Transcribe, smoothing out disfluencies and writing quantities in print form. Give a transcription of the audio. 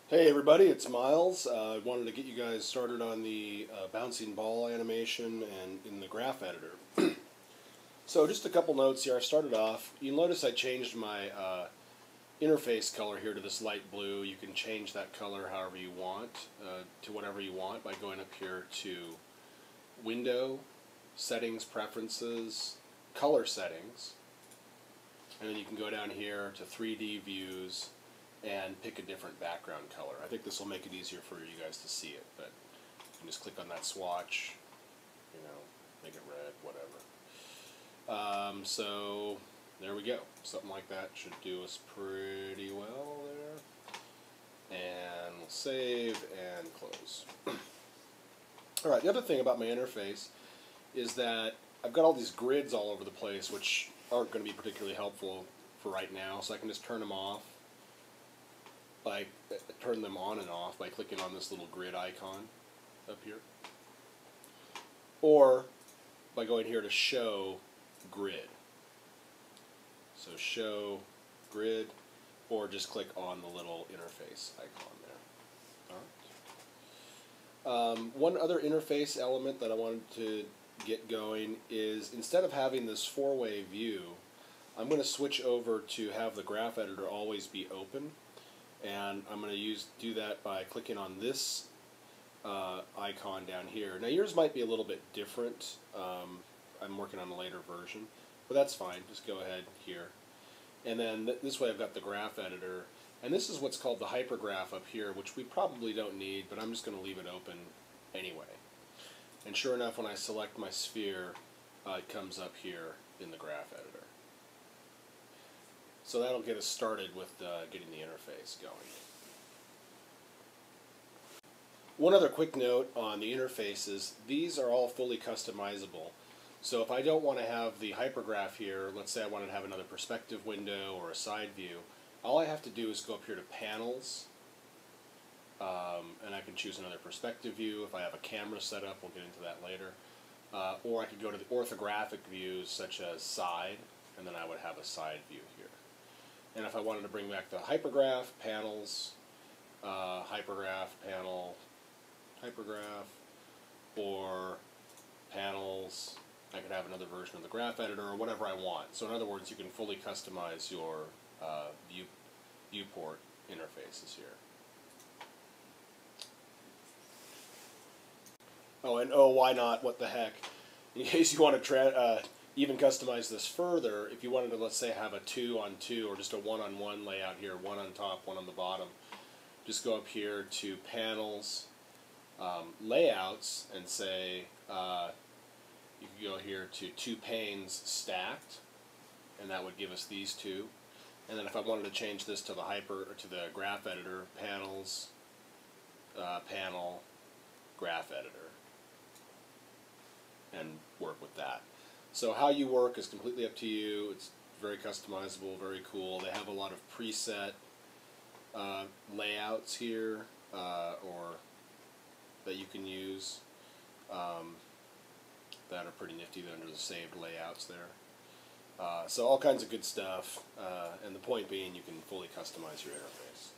Hey everybody, it's Miles. I wanted to get you guys started on the bouncing ball animation and in the graph editor. So just a couple notes here. I started off, you'll notice I changed my interface color here to this light blue. You can change that color however you want, to whatever you want by going up here to Window, Settings, Preferences, Color Settings, and then you can go down here to 3D Views and pick a different background color. I think this will make it easier for you guys to see it, but you can just click on that swatch, make it red, whatever. So there we go. Something like that should do us pretty well there. And we'll save and close. Alright, the other thing about my interface is that I've got all these grids all over the place, which aren't going to be particularly helpful for right now, so I can just turn them off. Turn them on and off by clicking on this little grid icon up here, or by going here to show grid. So show grid, or just click on the little interface icon there. All right. One other interface element that I wanted to get going is, instead of having this four-way view, I'm going to switch over to have the graph editor always be open. And I'm going to do that by clicking on this icon down here. Now yours might be a little bit different. I'm working on a later version, but that's fine. Just go ahead here. And then this way I've got the graph editor. And this is what's called the hypergraph up here, which we probably don't need, but I'm just going to leave it open anyway. And sure enough, when I select my sphere, it comes up here in the graph editor. So that'll get us started with getting the interface going. One other quick note on the interfaces, these are all fully customizable. So if I don't want to have the hypergraph here, let's say I want to have another perspective window or a side view, all I have to do is go up here to Panels, and I can choose another perspective view. If I have a camera set up, we'll get into that later. Or I could go to the orthographic views such as Side, and then I would have a side view here. And if I wanted to bring back the hypergraph, Panels, hypergraph, panel, hypergraph, or panels, I could have another version of the graph editor or whatever I want. So in other words, you can fully customize your viewport interfaces here. Oh, and why not? What the heck? In case you want to even customize this further, if you wanted to, let's say, have a 2-on-2 or just a 1-on-1 layout here, one on top, one on the bottom, just go up here to Panels, Layouts, and say, you could go here to 2 panes stacked, and that would give us these two. And then if I wanted to change this to the graph editor, Panels, Panel, Graph Editor, and work with that. So how you work is completely up to you. It's very customizable, very cool. They have a lot of preset layouts here, or that you can use, that are pretty nifty under the saved layouts there. So all kinds of good stuff, and the point being you can fully customize your interface.